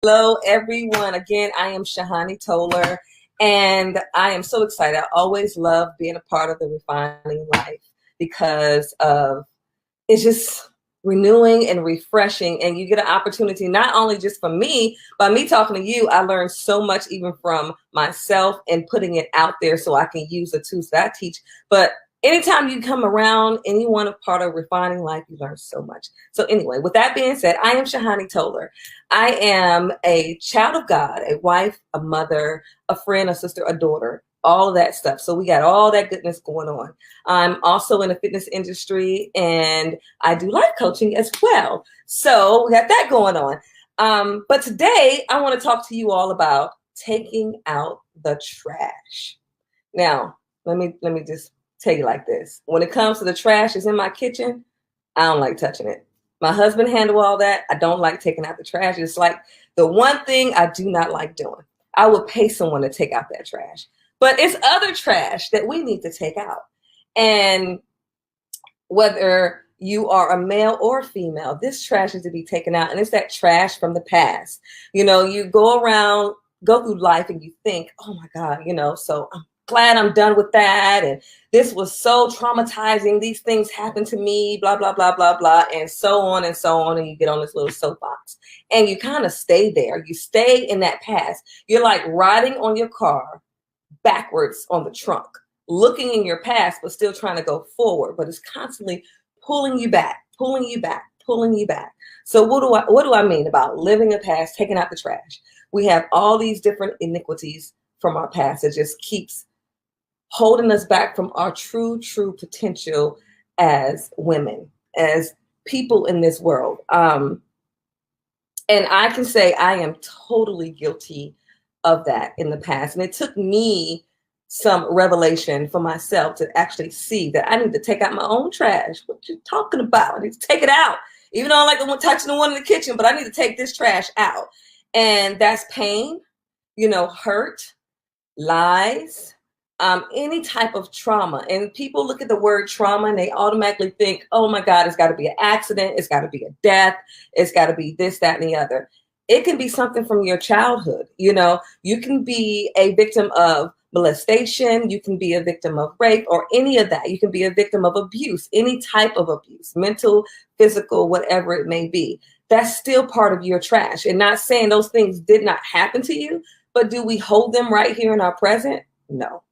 Hello, everyone. Again, I am Shahane Toler, and I am so excited. I always love being a part of the Refining Life because of it's just renewing and refreshing, and you get an opportunity not only just for me, by me talking to you, I learned so much even from myself and putting it out there so I can use the tools that I teach. But anytime you come around anyone a part of Refining Life, you learn so much. So anyway, with that being said, I am Shahane Toler. I am a child of God, a wife, a mother, a friend, a sister, a daughter, all of that stuff. So we got all that goodness going on. I'm also in the fitness industry and I do life coaching as well. So we got that going on. But today I want to talk to you all about taking out the trash. Now, let me just tell you like this. When it comes to the trash that's in my kitchen, I don't like touching it. My husband handle all that. I don't like taking out the trash. It's like the one thing I do not like doing. I would pay someone to take out that trash. But it's other trash that we need to take out. And whether you are a male or female, this trash is to be taken out. And it's that trash from the past. You know, you go around, go through life and you think, oh my God, so I'm glad I'm done with that. And this was so traumatizing. These things happened to me, blah, blah, blah, blah, blah, and so on and so on. And you get on this little soapbox and you kind of stay there. You stay in that past. You're like riding on your car backwards on the trunk, looking in your past, but still trying to go forward. But it's constantly pulling you back, pulling you back, pulling you back. So what do I mean about living a past, taking out the trash? We have all these different iniquities from our past that just keeps holding us back from our true potential as women, as people in this world. And I can say I am totally guilty of that in the past. And it took me some revelation for myself to actually see that I need to take out my own trash. What you talking about? I need to take it out. Even though I like the one touching the one in the kitchen, but I need to take this trash out. And that's pain, hurt, lies, any type of trauma. And people look at the word trauma and they automatically think, oh my God, it's got to be an accident. It's got to be a death. It's got to be this, that, and the other. It can be something from your childhood. You can be a victim of molestation. You can be a victim of rape or any of that. You can be a victim of abuse, any type of abuse, mental, physical, whatever it may be. That's still part of your trash. And not saying those things did not happen to you, but do we hold them right here in our present? No.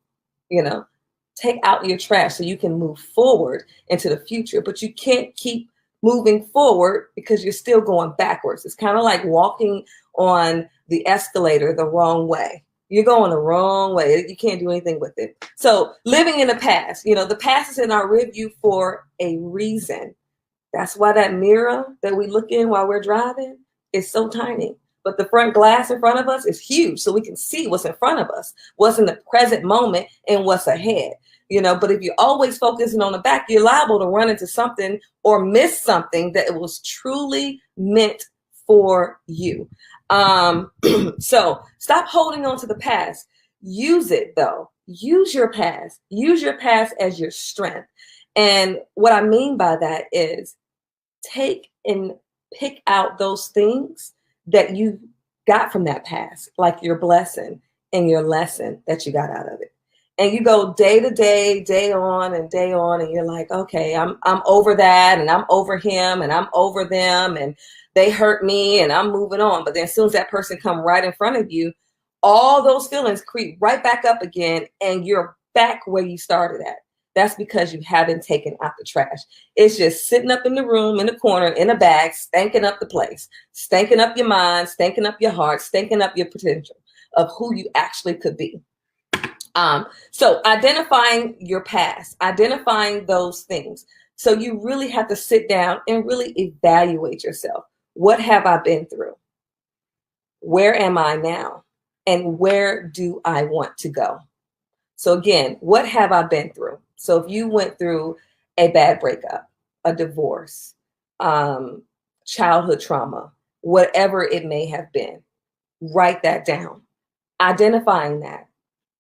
Take out your trash so you can move forward into the future, but you can't keep moving forward because you're still going backwards. It's kind of like walking on the escalator the wrong way. You're going the wrong way. You can't do anything with it. So living in the past, the past is in our rear view for a reason. That's why that mirror that we look in while we're driving is so tiny. But the front glass in front of us is huge, so we can see what's in front of us, what's in the present moment, and what's ahead. But if you're always focusing on the back, you're liable to run into something or miss something that it was truly meant for you. So stop holding on to the past. Use it though. Use your past. Use your past as your strength. And what I mean by that is take and pick out those things that you got from that past, like your blessing and your lesson that you got out of it. And you go day to day, day on, and you're like, okay, I'm over that, and I'm over him, and I'm over them, and they hurt me, and I'm moving on. But then as soon as that person come right in front of you, all those feelings creep right back up again, and you're back where you started at. That's because you haven't taken out the trash. It's just sitting up in the room, in the corner, in a bag, stanking up the place, stanking up your mind, stanking up your heart, stanking up your potential of who you actually could be. So identifying your past, identifying those things. So you really have to sit down and really evaluate yourself. What have I been through? Where am I now? And where do I want to go? So again, what have I been through? So if you went through a bad breakup, a divorce, childhood trauma, whatever it may have been, write that down. Identifying that.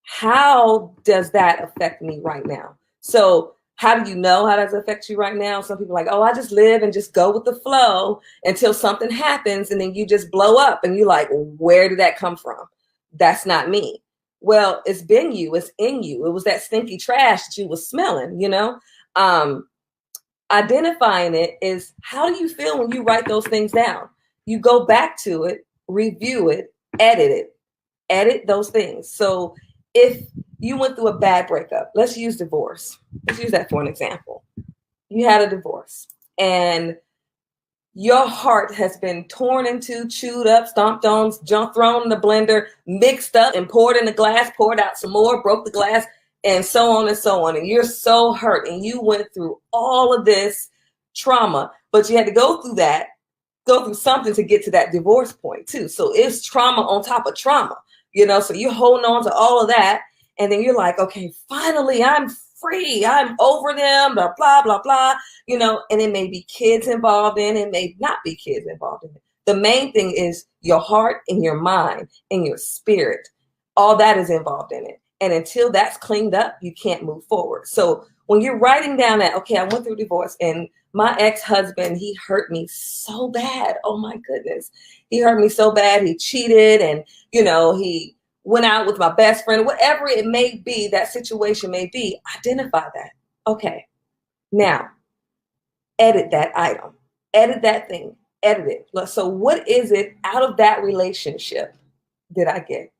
How does that affect me right now? So How do you know how does it affect you right now? Some people are like, oh, I just live and just go with the flow until something happens and then you just blow up and you're like, where did that come from? That's not me. Well, it's been you, it's in you. It was that stinky trash that you was smelling, you know? Identifying it is, how do you feel when you write those things down? You go back to it, review it, edit those things. So if you went through a bad breakup, let's use divorce. Let's use that for an example. You had a divorce and your heart has been torn into, chewed up, stomped on, thrown in the blender, mixed up and poured in a glass, poured out some more, broke the glass, and so on and so on. And you're so hurt and you went through all of this trauma, but you had to go through something to get to that divorce point too. So it's trauma on top of trauma, so you're holding on to all of that. And then you're like, okay, finally I'm free. I'm over them, blah, blah, blah, blah, and it may be kids involved in it, may not be kids involved in it. The main thing is your heart and your mind and your spirit. All that is involved in it. And until that's cleaned up, you can't move forward. So when you're writing down that, okay, I went through divorce and my ex-husband, he hurt me so bad. Oh my goodness. He hurt me so bad. He cheated and, he went out with my best friend, whatever it may be, that situation may be, identify that. Okay, now edit that item, edit that thing, edit it. So what is it out of that relationship did I get?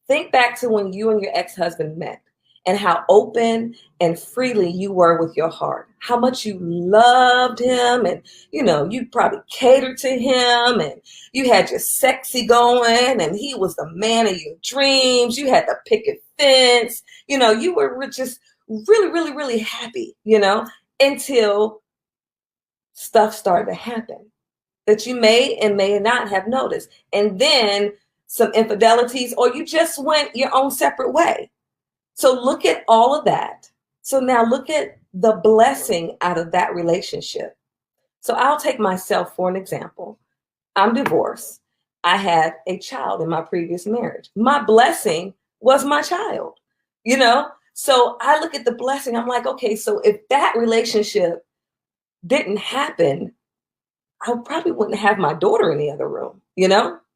Think back to when you and your ex-husband met and how open and freely you were with your heart, how much you loved him. And, you probably catered to him and you had your sexy going and he was the man of your dreams. You had the picket fence, you were just really, really, really happy, until stuff started to happen that you may and may not have noticed. And then some infidelities, or you just went your own separate way. So look at all of that. So now look at the blessing out of that relationship. So I'll take myself for an example. I'm divorced. I had a child in my previous marriage. My blessing was my child, So I look at the blessing. I'm like, okay, so if that relationship didn't happen, I probably wouldn't have my daughter in the other room,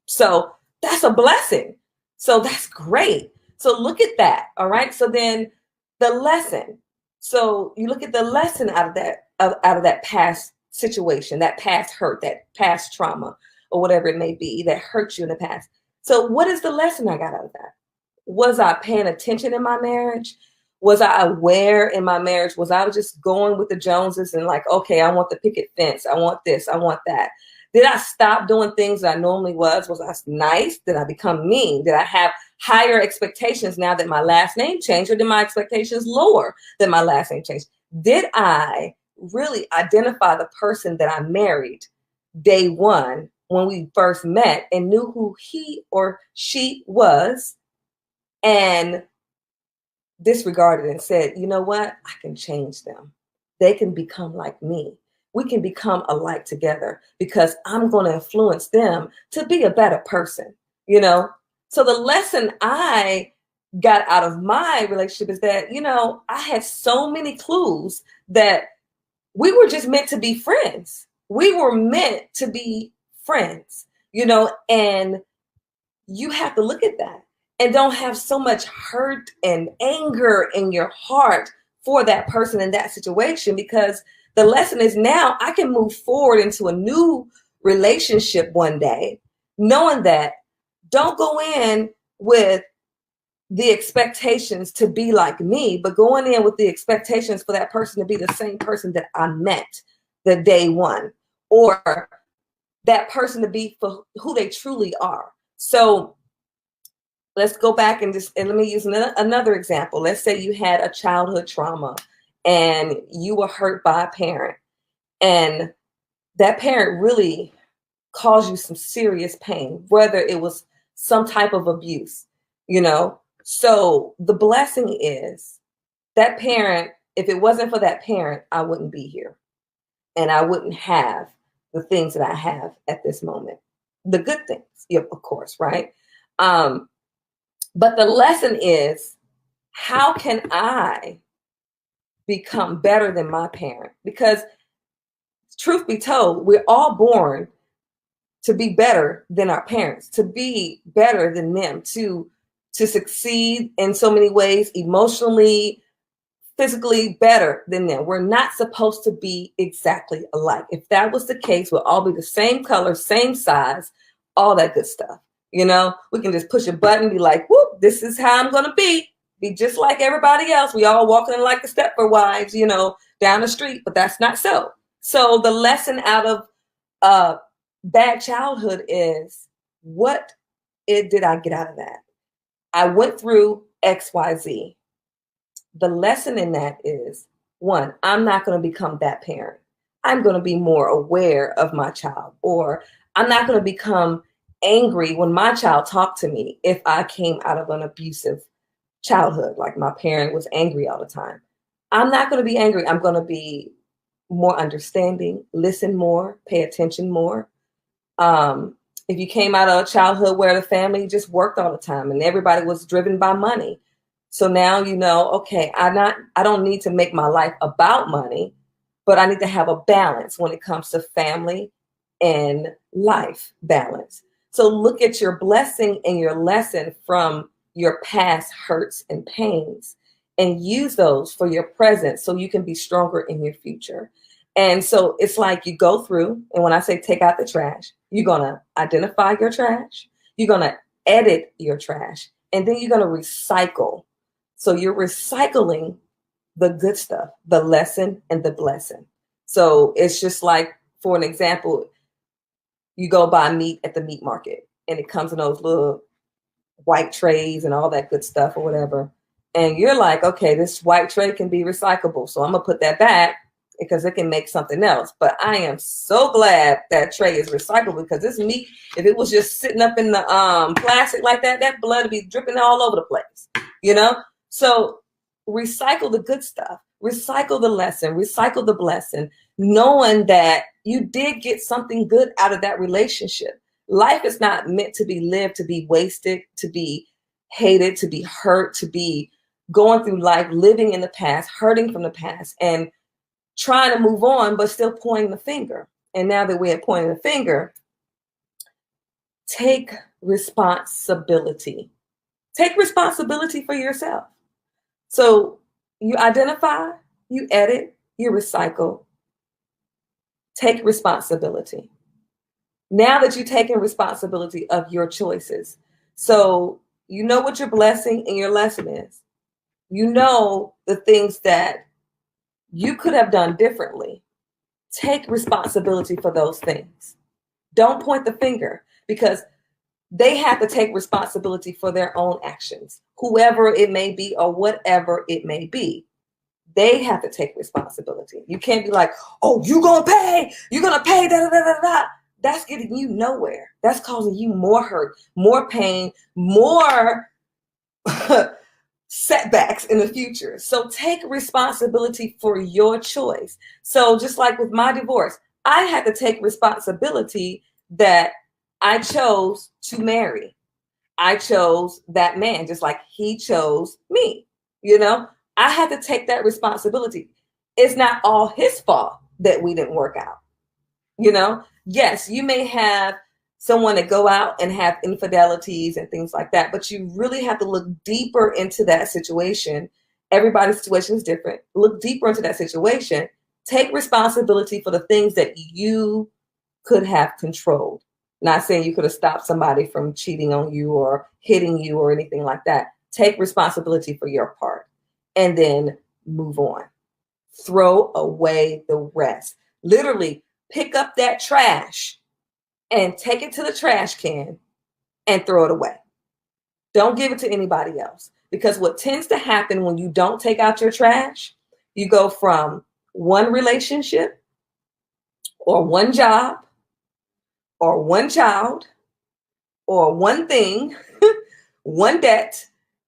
So that's a blessing. So that's great. So look at that. All right. So then the lesson. So you look at the lesson out of that past situation, that past hurt, that past trauma, or whatever it may be that hurt you in the past. So what is the lesson I got out of that? Was I paying attention in my marriage? Was I aware in my marriage? Was I just going with the Joneses and like, okay, I want the picket fence. I want this. I want that. Did I stop doing things that I normally was? Was I nice? Did I become mean? Did I have higher expectations now that my last name changed, or did my expectations lower than my last name changed? Did I really identify the person that I married day one when we first met and knew who he or she was and disregarded and said, you know what? I can change them. They can become like me. We can become alike together because I'm going to influence them to be a better person, So the lesson I got out of my relationship is that, I had so many clues that we were just meant to be friends. We were meant to be friends, and you have to look at that and don't have so much hurt and anger in your heart for that person in that situation, because the lesson is now I can move forward into a new relationship one day, knowing that don't go in with the expectations to be like me, but going in with the expectations for that person to be the same person that I met the day one, or that person to be for who they truly are. So let's go back and let me use another example. Let's say you had a childhood trauma and you were hurt by a parent, and that parent really caused you some serious pain, whether it was some type of abuse, So the blessing is that parent, if it wasn't for that parent, I wouldn't be here and I wouldn't have the things that I have at this moment. The good things, of course, right? But the lesson is, how can I become better than my parent. Because truth be told, we're all born to be better than our parents, to be better than them, to succeed in so many ways, emotionally, physically better than them. We're not supposed to be exactly alike. If that was the case, we'll all be the same color, same size, all that good stuff. You know, we can just push a button, be like, whoop, this is how I'm going to be just like everybody else. We all walking in like the Stepford wives, you know, down the street, but that's not so. So the lesson out of bad childhood is, what did I get out of that? I went through XYZ. The lesson in that is, one, I'm not going to become that parent. I'm going to be more aware of my child, or I'm not going to become angry when my child talked to me if I came out of an abusive childhood, like my parent was angry all the time. I'm not going to be angry. I'm going to be more understanding, listen more, pay attention more. If you came out of a childhood where the family just worked all the time and everybody was driven by money, so now you know, okay, I don't need to make my life about money, but I need to have a balance when it comes to family and life balance. So look at your blessing and your lesson from your past hurts and pains and use those for your present so you can be stronger in your future. And so it's like you go through, and when I say take out the trash, you're going to identify your trash, you're going to edit your trash, and then you're going to recycle. So you're recycling the good stuff, the lesson and the blessing. So it's just like, for an example, you go buy meat at the meat market and it comes in those little white trays and all that good stuff or whatever. And you're like, okay, this white tray can be recyclable. So I'm going to put that back because it can make something else. But I am so glad that tray is recyclable, because this meat, if it was just sitting up in the plastic like that, that blood would be dripping all over the place, you know? So recycle the good stuff, recycle the lesson, recycle the blessing, knowing that you did get something good out of that relationship. Life is not meant to be lived, to be wasted, to be hated, to be hurt, to be going through life, living in the past, hurting from the past, and trying to move on, but still pointing the finger. And now that we're pointing the finger, take responsibility. Take responsibility for yourself. So you identify, you edit, you recycle. Take responsibility. Now that you've taken responsibility of your choices, so you know what your blessing and your lesson is. You know the things that you could have done differently. Take responsibility for those things. Don't point the finger, because they have to take responsibility for their own actions, whoever it may be or whatever it may be. They have to take responsibility. You can't be like, oh, you're going to pay, da, da, da, da, da. That's getting you nowhere. That's causing you more hurt, more pain, more setbacks in the future. So take responsibility for your choice. So just like with my divorce, I had to take responsibility that I chose to marry. I chose that man just like he chose me. You know, I had to take that responsibility. It's not all his fault that we didn't work out. You know, yes, you may have someone that go out and have infidelities and things like that, but you really have to look deeper into that situation. Everybody's situation is different. Look deeper into that situation. Take responsibility for the things that you could have controlled. Not saying you could have stopped somebody from cheating on you or hitting you or anything like that. Take responsibility for your part and then move on. Throw away the rest. Literally pick up that trash and take it to the trash can and throw it away. Don't give it to anybody else, because what tends to happen when you don't take out your trash, you go from one relationship or one job or one child or one thing, one debt,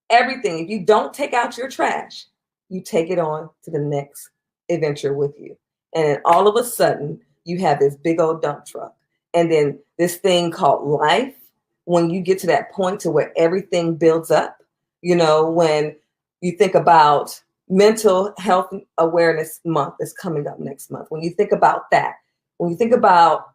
everything. If you don't take out your trash, you take it on to the next adventure with you. And then all of a sudden, you have this big old dump truck. And then this thing called life, when you get to that point to where everything builds up, you know, when you think about Mental Health Awareness Month is coming up next month. When you think about that, when you think about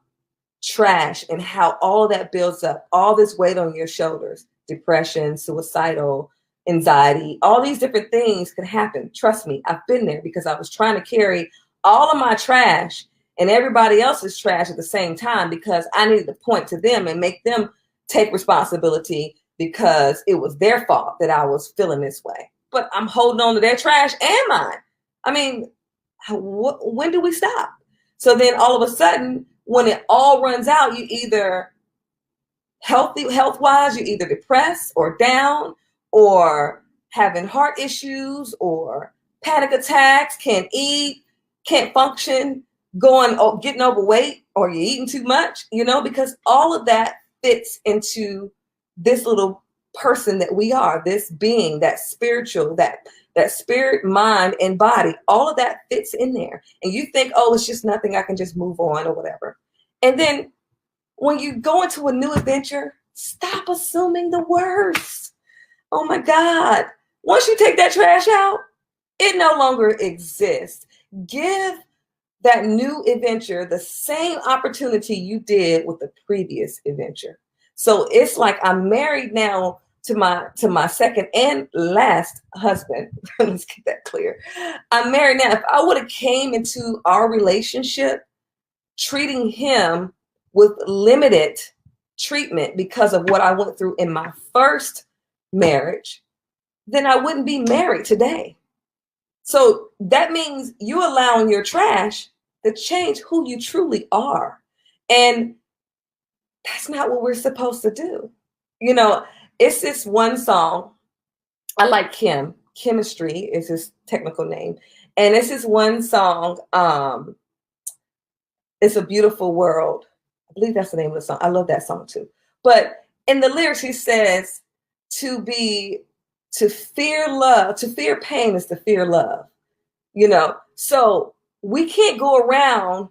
trash and how all of that builds up, all this weight on your shoulders, depression, suicidal, anxiety, all these different things can happen. Trust me, I've been there because I was trying to carry all of my trash and everybody else's trash at the same time because I needed to point to them and make them take responsibility because it was their fault that I was feeling this way. But I'm holding on to their trash and mine. I mean, when do we stop? So then all of a sudden, when it all runs out, you either health-wise, you're either depressed or down or having heart issues or panic attacks, can't eat, can't function, getting overweight, or you're eating too much, because all of that fits into this little person that we are, this being, that spiritual, that spirit, mind, and body, all of that fits in there. And you think, oh, it's just nothing, I can just move on or whatever. And then when you go into a new adventure, stop assuming the worst. Oh my God. Once you take that trash out, it no longer exists. Give that new adventure the same opportunity you did with the previous adventure. So it's like I'm married now to my second and last husband. Let's get that clear. I'm married now. If I would have came into our relationship treating him with limited treatment because of what I went through in my first marriage, then I wouldn't be married today. So that means you allowing your trash to change who you truly are. And that's not what we're supposed to do. It's this one song. I like Kim. Chemistry is his technical name. And it's this one song. It's a Beautiful World. I believe that's the name of the song. I love that song too. But in the lyrics, he says, to fear love, to fear pain is to fear love. So we can't go around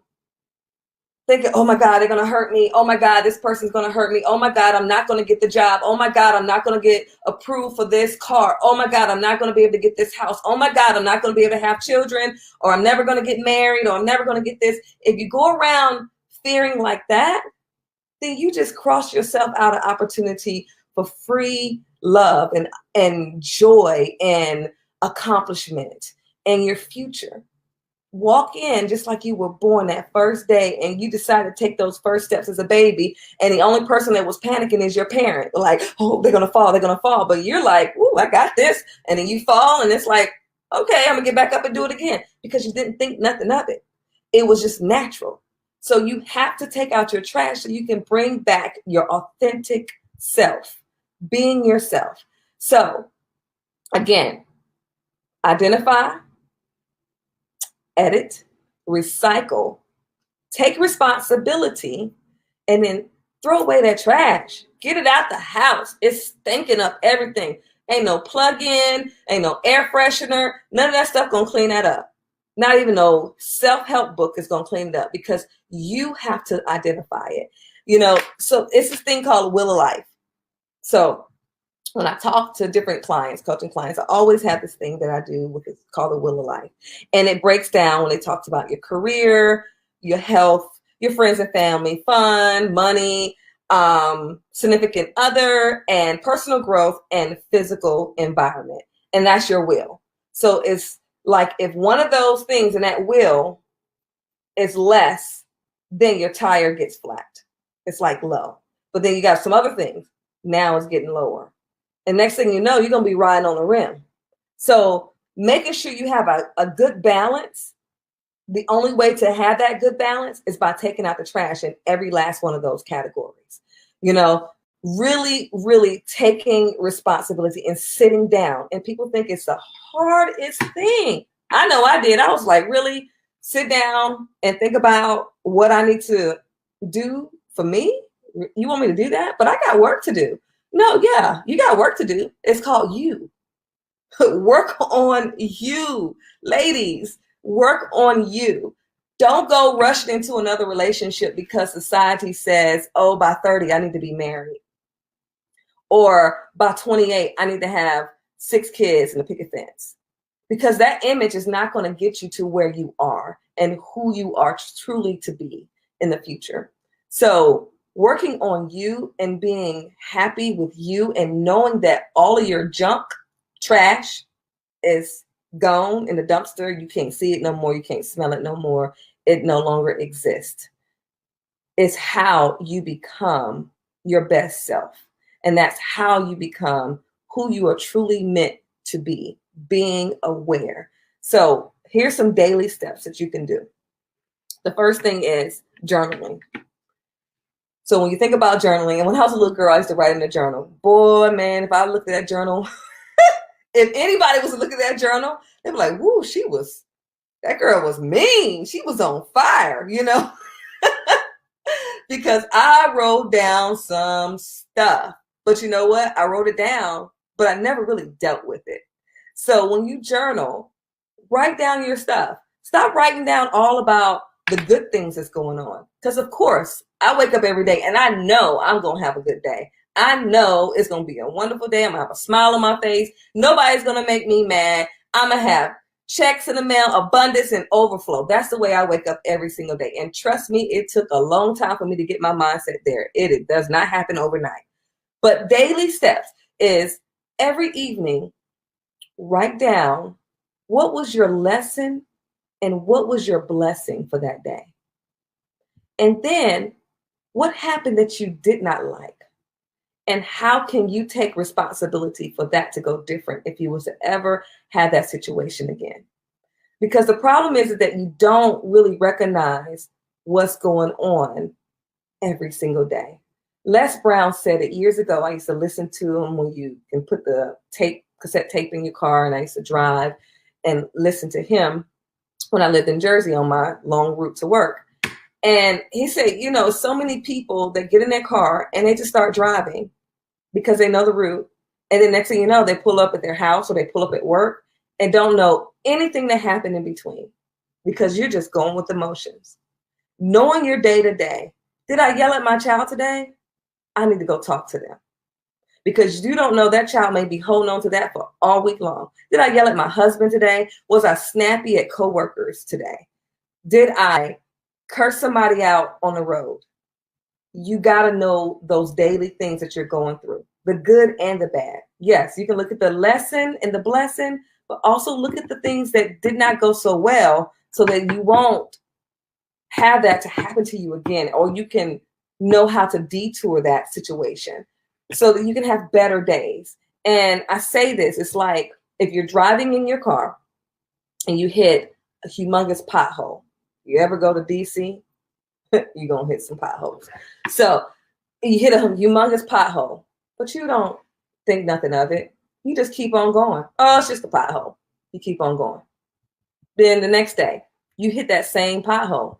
thinking, oh my God, they're going to hurt me. Oh my God, this person's going to hurt me. Oh my God, I'm not going to get the job. Oh my God, I'm not going to get approved for this car. Oh my God, I'm not going to be able to get this house. Oh my God, I'm not going to be able to have children, or I'm never going to get married, or I'm never going to get this. If you go around fearing like that, then you just cross yourself out of opportunity for free love and joy and accomplishment and your future. Walk in just like you were born that first day and you decided to take those first steps as a baby, and the only person that was panicking is your parent. Like, oh, they're going to fall. But you're like, ooh, I got this. And then you fall and it's like, okay, I'm going to get back up and do it again, because you didn't think nothing of it. It was just natural. So you have to take out your trash so you can bring back your authentic self, being yourself. So again, identify, edit, recycle, take responsibility, and then throw away that trash. Get it out the house. It's stinking up everything. Ain't no plug-in, ain't no air freshener. None of that stuff gonna clean that up. Not even no self-help book is gonna clean it up, because you have to identify it. So it's this thing called Wheel of Life. So when I talk to different clients, coaching clients, I always have this thing that I do, which is called the Wheel of Life. And it breaks down when it talks about your career, your health, your friends and family, fun, money, significant other, and personal growth and physical environment. And that's your wheel. So it's like if one of those things in that wheel is less, then your tire gets flat. It's like low. But then you got some other things. Now it's getting lower. And next thing you know, you're going to be riding on the rim. So making sure you have a good balance. The only way to have that good balance is by taking out the trash in every last one of those categories. Really, really taking responsibility and sitting down. And people think it's the hardest thing. I know I did. I was like, really? Sit down and think about what I need to do for me? You want me to do that? But I got work to do. No, yeah, you got work to do. It's called you. Work on you. Ladies, work on you. Don't go rushing into another relationship because society says, oh, by 30, I need to be married. Or by 28, I need to have 6 kids and a picket fence. because that image is not going to get you to where you are and who you are truly to be in the future. So working on you and being happy with you and knowing that all of your junk trash is gone in the dumpster. You can't see it no more. You can't smell it no more. It no longer exists. Is how you become your best self. And that's how you become who you are truly meant to be, being aware. So here's some daily steps that you can do. The first thing is journaling. So when you think about journaling, and when I was a little girl, I used to write in a journal. Boy, man, if I looked at that journal, if anybody was to look at that journal, they'd be like, woo, that girl was mean. She was on fire, you know? Because I wrote down some stuff. But you know what? I wrote it down, but I never really dealt with it. So when you journal, write down your stuff. Stop writing down all about the good things that's going on. Because of course, I wake up every day and I know I'm going to have a good day. I know it's going to be a wonderful day. I'm going to have a smile on my face. Nobody's going to make me mad. I'm going to have checks in the mail, abundance and overflow. That's the way I wake up every single day. And trust me, it took a long time for me to get my mindset there. It does not happen overnight. But daily steps is every evening, write down what was your lesson and what was your blessing for that day. And then what happened that you did not like? And how can you take responsibility for that to go different if you was to ever have that situation again? Because the problem is that you don't really recognize what's going on every single day. Les Brown said it years ago. I used to listen to him when you can put the cassette tape in your car, and I used to drive and listen to him when I lived in Jersey on my long route to work. And he said, you know, so many people that get in their car and they just start driving because they know the route. And then next thing you know, they pull up at their house or they pull up at work and don't know anything that happened in between because you're just going with emotions. Knowing your day to day. Did I yell at my child today? I need to go talk to them. Because you don't know, that child may be holding on to that for all week long. Did I yell at my husband today? Was I snappy at coworkers today? Did I curse somebody out on the road? You got to know those daily things that you're going through, the good and the bad. Yes, you can look at the lesson and the blessing, but also look at the things that did not go so well so that you won't have that to happen to you again, or you can know how to detour that situation so that you can have better days. And I say this, it's like if you're driving in your car and you hit a humongous pothole. You ever go to DC? You're going to hit some potholes. So you hit a humongous pothole, but you don't think nothing of it. You just keep on going. Oh, it's just a pothole. You keep on going. Then the next day, you hit that same pothole.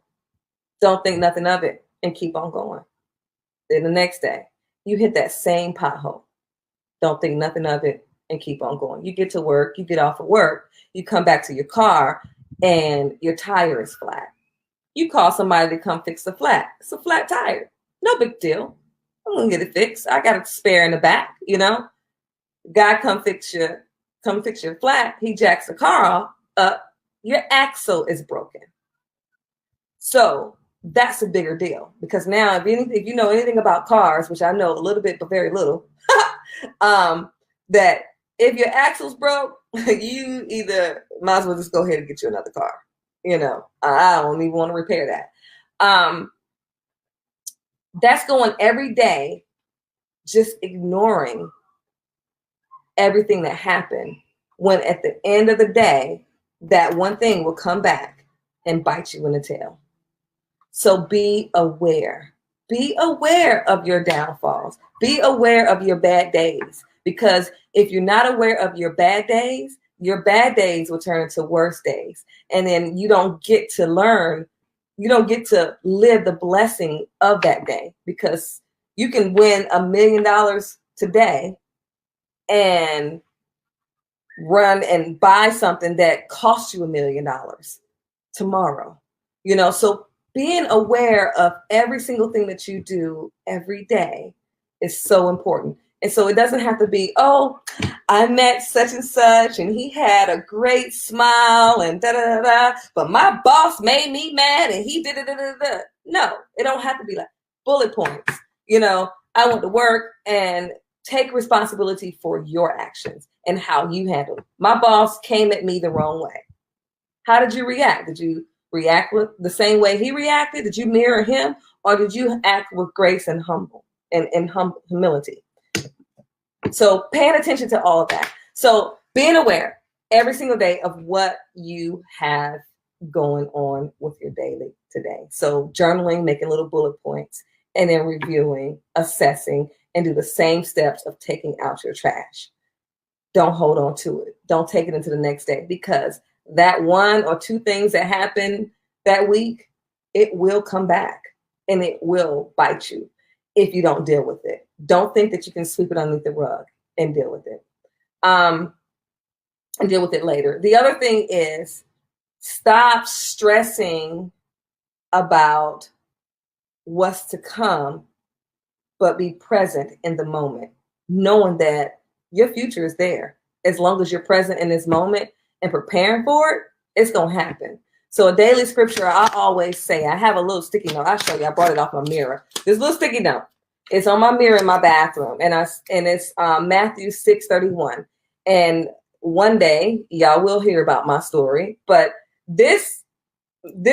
Don't think nothing of it and keep on going. Then the next day, you hit that same pothole. Don't think nothing of it and keep on going. You get to work, you get off of work, you come back to your car and your tire is flat. You call somebody to come fix the flat. It's a flat tire. No big deal. I'm gonna get it fixed. I got a spare in the back, you know. Guy come fix your flat. He jacks the car up. Your axle is broken. So that's a bigger deal because now if you know anything about cars, which I know a little bit but very little, that if your axle's broke, you either might as well just go ahead and get you another car. You know, I don't even want to repair that. That's going every day, just ignoring everything that happened, when at the end of the day, that one thing will come back and bite you in the tail. So be aware. Be aware of your downfalls. Be aware of your bad days. Because if you're not aware of your bad days will turn into worse days. And then you don't get to learn, you don't get to live the blessing of that day, because you can win $1 million today and run and buy something that costs you $1 million tomorrow. You know, so being aware of every single thing that you do every day is so important. And so it doesn't have to be, oh, I met such and such, and he had a great smile, and da da da da. But my boss made me mad, and he did da da da da. No, it don't have to be like bullet points. I went to work and take responsibility for your actions and how you handle it. My boss came at me the wrong way. How did you react? Did you react with the same way he reacted? Did you mirror him, or did you act with grace and humility? So paying attention to all of that. So being aware every single day of what you have going on with your daily today. So journaling, making little bullet points, and then reviewing, assessing, and do the same steps of taking out your trash. Don't hold on to it. Don't take it into the next day, because that one or two things that happen that week, it will come back and it will bite you if you don't deal with it. Don't think that you can sweep it underneath the rug and deal with it. And deal with it later. The other thing is, stop stressing about what's to come, but be present in the moment, knowing that your future is there. As long as you're present in this moment and preparing for it, it's going to happen. So a daily scripture, I always say, I have a little sticky note. I'll show you. I brought it off my mirror. This little sticky note. It's on my mirror in my bathroom, and it's Matthew 6:31. And one day, y'all will hear about my story, but this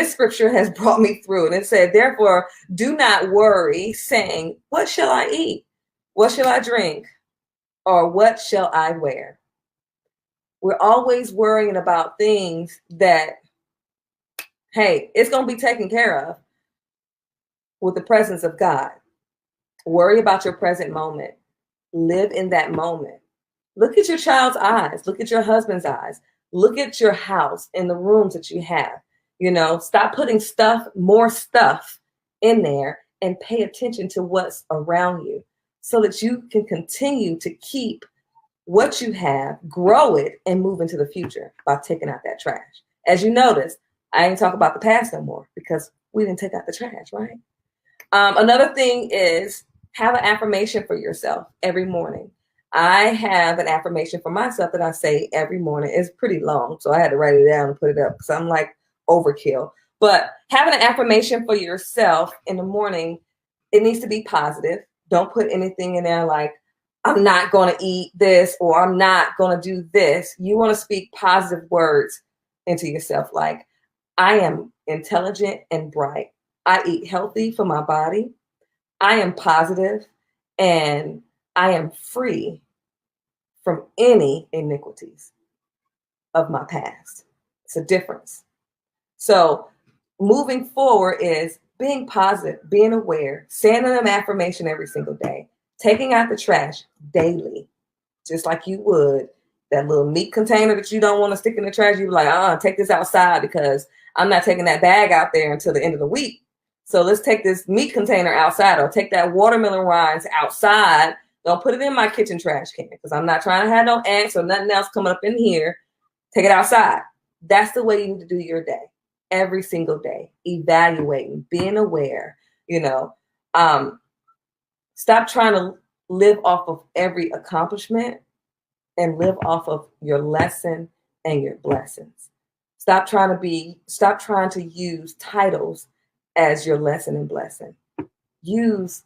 scripture has brought me through, and it said, therefore, do not worry, saying, what shall I eat? What shall I drink? Or what shall I wear? We're always worrying about things that, hey, it's going to be taken care of with the presence of God. Worry about your present moment. Live in that moment. Look at your child's eyes. Look at your husband's eyes. Look at your house and the rooms that you have. Stop putting more stuff in there, and pay attention to what's around you so that you can continue to keep what you have, grow it, and move into the future by taking out that trash. As you notice, I ain't talk about the past no more because we didn't take out the trash, right? Another thing is, have an affirmation for yourself every morning. I have an affirmation for myself that I say every morning. It's pretty long, so I had to write it down and put it up because I'm like overkill. But having an affirmation for yourself in the morning, it needs to be positive. Don't put anything in there like, I'm not going to eat this, or I'm not going to do this. You want to speak positive words into yourself, like, I am intelligent and bright. I eat healthy for my body. I am positive, and I am free from any iniquities of my past. It's a difference. So moving forward is being positive, being aware, saying an affirmation every single day, taking out the trash daily, just like you would that little meat container that you don't want to stick in the trash. You're like, take this outside because I'm not taking that bag out there until the end of the week. So let's take this meat container outside, or take that watermelon rinds outside. Don't put it in my kitchen trash can because I'm not trying to have no ants or nothing else coming up in here. Take it outside. That's the way you need to do your day. Every single day, evaluating, being aware, stop trying to live off of every accomplishment and live off of your lesson and your blessings. Stop trying to use titles as your lesson and blessing. Use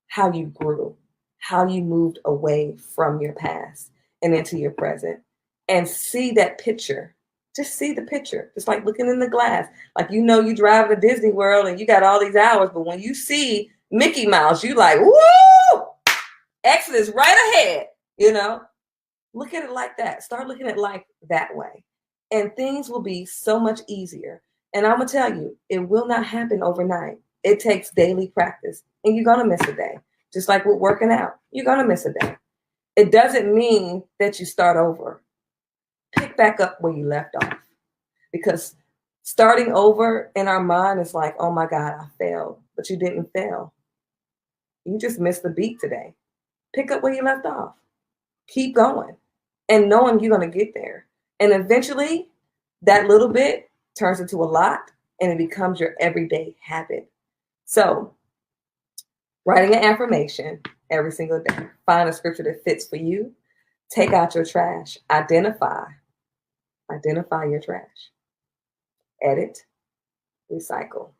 how you grew, how you moved away from your past and into your present, and see that picture. Just see the picture. Just like looking in the glass. Like, you drive to Disney World and you got all these hours, but when you see Mickey Mouse, you like, woo! Exit is right ahead, Look at it like that. Start looking at life that way. And things will be so much easier. And I'm going to tell you, it will not happen overnight. It takes daily practice. And you're going to miss a day. Just like with working out. You're going to miss a day. It doesn't mean that you start over. Pick back up where you left off. Because starting over in our mind is like, oh my God, I failed. But you didn't fail. You just missed the beat today. Pick up where you left off. Keep going. And knowing you're going to get there. And eventually, that little bit turns into a lot, and it becomes your everyday habit. So, writing an affirmation every single day. Find a scripture that fits for you. Take out your trash. Identify your trash. Edit, recycle.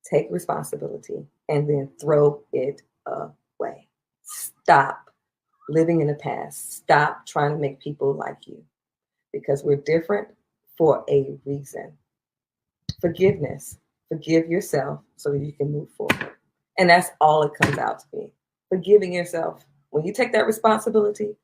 Take responsibility, and then throw it away. Stop living in the past. Stop trying to make people like you, because we're different for a reason. Forgiveness. Forgive yourself so that you can move forward. And that's all it comes out to be. Forgiving yourself. When you take that responsibility,